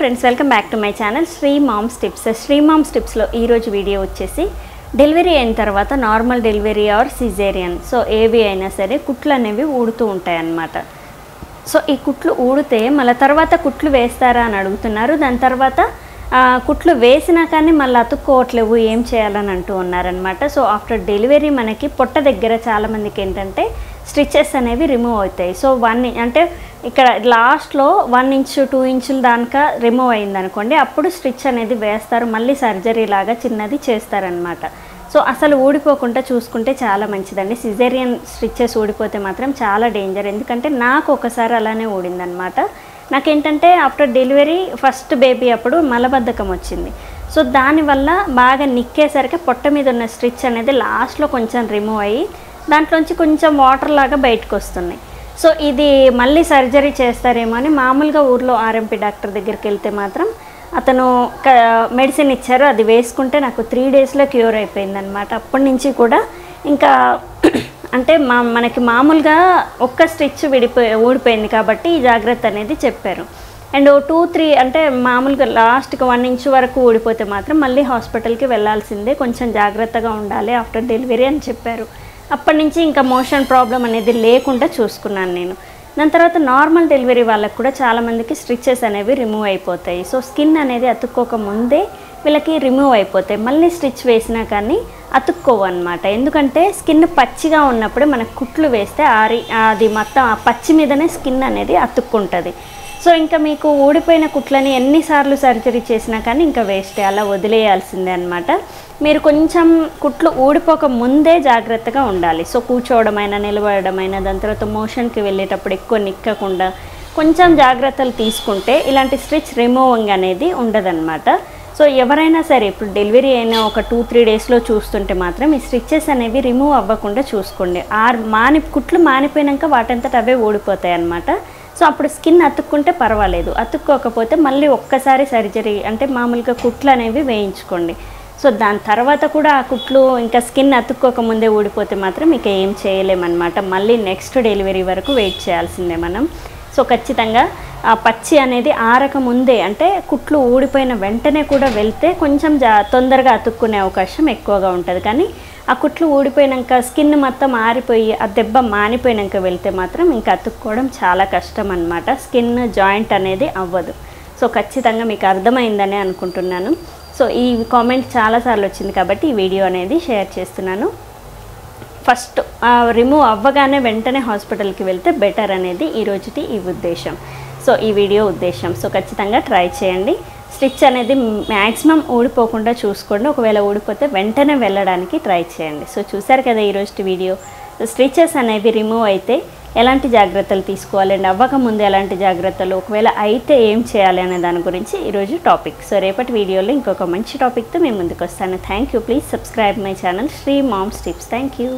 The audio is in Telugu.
Friends welcome back to my channel Shri moms tips. Sri moms టిప్స్లో ఈరోజు వీడియో వచ్చేసి డెలివరీ అయిన తర్వాత normal delivery or caesarean, so ఏవి అయినా సరే కుట్లు అనేవి ఊడుతూ ఉంటాయి అన్నమాట. సో ఈ కుట్లు ఊడితే మళ్ళీ తర్వాత కుట్లు వేస్తారా అని అడుగుతున్నారు. దాని తర్వాత కుట్లు వేసినా కానీ మళ్ళీ అతుక్కోవట్లేవు, ఏం చేయాలని అంటూ ఉన్నారనమాట. సో ఆఫ్టర్ డెలివరీ మనకి పొట్ట దగ్గర చాలామందికి ఏంటంటే స్టిచెస్ అనేవి రిమూవ్ అవుతాయి. సో అంటే ఇక్కడ లాస్ట్లో 1 ఇంచ్ 2 ఇంచుల దాకా రిమూవ్ అయింది అనుకోండి, అప్పుడు స్టిచ్ అనేది వేస్తారు, మళ్ళీ సర్జరీ లాగా చిన్నది చేస్తారనమాట. సో అసలు ఊడిపోకుండా చూసుకుంటే చాలా మంచిదండి. సిజేరియన్ స్టిచెస్ ఊడిపోతే మాత్రం చాలా డేంజర్. ఎందుకంటే నాకు ఒకసారి అలానే ఊడిందనమాట. నాకేంటంటే ఆఫ్టర్ డెలివరీ ఫస్ట్ బేబీ అప్పుడు మలబద్ధకం వచ్చింది. సో దానివల్ల బాగా నిక్కేసరికి పొట్ట మీద ఉన్న స్టిచ్ అనేది లాస్ట్లో కొంచెం రిమూవ్ అయ్యి దాంట్లోంచి కొంచెం వాటర్ లాగా బయటకు వస్తున్నాయి. సో ఇది మళ్ళీ సర్జరీ చేస్తారేమో అని మామూలుగా ఊర్లో ఆర్ఎంపీ డాక్టర్ దగ్గరికి వెళ్తే మాత్రం అతను మెడిసిన్ ఇచ్చారు. అది వేసుకుంటే నాకు 3 డేస్లో క్యూర్ అయిపోయిందనమాట. అప్పటి నుంచి కూడా ఇంకా అంటే మనకి మామూలుగా ఒక్క స్టిచ్ ఊడిపోయింది కాబట్టి ఈ జాగ్రత్త అనేది చెప్పారు. అండ్ 2-3 అంటే మామూలుగా లాస్ట్కి 1 ఇంచ్ వరకు ఊడిపోతే మాత్రం మళ్ళీ హాస్పిటల్కి వెళ్ళాల్సిందే, కొంచెం జాగ్రత్తగా ఉండాలి ఆఫ్టర్ డెలివరీ అని చెప్పారు. అప్పటి నుంచి ఇంకా మోషన్ ప్రాబ్లం అనేది లేకుండా చూసుకున్నాను నేను. దాని తర్వాత నార్మల్ డెలివరీ వాళ్ళకు కూడా చాలామందికి స్టిచెస్ అనేవి రిమూవ్ అయిపోతాయి. సో స్కిన్ అనేది అతుక్కోక ముందే వీళ్ళకి రిమూవ్ అయిపోతాయి. మళ్ళీ స్టిచ్ వేసినా కానీ అతుక్కోవు అనమాట. ఎందుకంటే స్కిన్ పచ్చిగా ఉన్నప్పుడు మనకు కుట్లు వేస్తే అది మొత్తం ఆ పచ్చి మీదనే స్కిన్ అనేది అతుక్కుంటుంది. సో ఇంకా మీకు ఊడిపోయిన కుట్లని ఎన్నిసార్లు సర్జరీ చేసినా కానీ ఇంకా వేస్టే, అలా వదిలేయాల్సిందే అనమాట. మీరు కొంచెం కుట్లు ఊడిపోక ముందే జాగ్రత్తగా ఉండాలి. సో కూర్చోవడమైనా నిలబడమైనా దాని తర్వాత మోషన్కి వెళ్ళేటప్పుడు ఎక్కువ నిక్కకుండా కొంచెం జాగ్రత్తలు తీసుకుంటే ఇలాంటి స్టిచ్ రిమూవింగ్ అనేది ఉండదన్నమాట. సో ఎవరైనా సరే ఇప్పుడు డెలివరీ అయిన ఒక 2-3 డేస్లో చూస్తుంటే మాత్రం ఈ స్టిచెస్ అనేవి రిమూవ్ అవ్వకుండా చూసుకోండి. కుట్లు మానిపోయినాక వాటంతట అవే ఊడిపోతాయి అన్నమాట. సో అప్పుడు స్కిన్ అతుక్కుంటే పర్వాలేదు, అతుక్కోకపోతే మళ్ళీ ఒక్కసారి సర్జరీ అంటే మామూలుగా కుట్లు అనేవి వేయించుకోండి. సో దాని తర్వాత కూడా ఆ కుట్లు ఇంకా స్కిన్ అతుక్కోకముందే ఊడిపోతే మాత్రం ఇక ఏం చేయలేమన్నమాట. మళ్ళీ నెక్స్ట్ డెలివరీ వరకు వెయిట్ చేయాల్సిందే మనం. సో ఖచ్చితంగా ఆ పచ్చి అనేది ఆరకముందే అంటే కుట్లు ఊడిపోయిన వెంటనే కూడా వెళ్తే కొంచెం తొందరగా అతుక్కునే అవకాశం ఎక్కువగా ఉంటుంది. కానీ ఆ కుట్లు ఊడిపోయాక స్కిన్ మొత్తం ఆరిపోయి ఆ దెబ్బ మానిపోయాక వెళ్తే మాత్రం ఇంకా అతుక్కోవడం చాలా కష్టం అన్నమాట. స్కిన్ జాయింట్ అనేది అవ్వదు. సో ఖచ్చితంగా మీకు అర్థమైందని అనుకుంటున్నాను. సో ఈ కామెంట్ చాలాసార్లు వచ్చింది కాబట్టి ఈ వీడియో అనేది షేర్ చేస్తున్నాను. ఫస్ట్ రిమూవ్ అవ్వగానే వెంటనే హాస్పిటల్కి వెళ్తే బెటర్ అనేది ఈరోజుటి ఈ ఉద్దేశం. సో ఈ వీడియో ఉద్దేశం. సో ఖచ్చితంగా ట్రై చేయండి. స్టిచ్ అనేది మ్యాక్సిమం ఊడిపోకుండా చూసుకోండి. ఒకవేళ ఊడిపోతే వెంటనే వెళ్ళడానికి ట్రై చేయండి. సో చూసారు కదా ఈరోజు వీడియో. స్టిచెస్ అనేవి రిమూవ్ అయితే ఎలాంటి జాగ్రత్తలు తీసుకోవాలి అండ్ అవ్వకముందు ఎలాంటి జాగ్రత్తలు, ఒకవేళ అయితే ఏం చేయాలి అనే దాని గురించి ఈరోజు టాపిక్. సో రేపటి వీడియోలో ఇంకొక మంచి టాపిక్తో మేము ముందుకు వస్తాను. Thank you. Please subscribe my channel Shri moms tips. Thank you.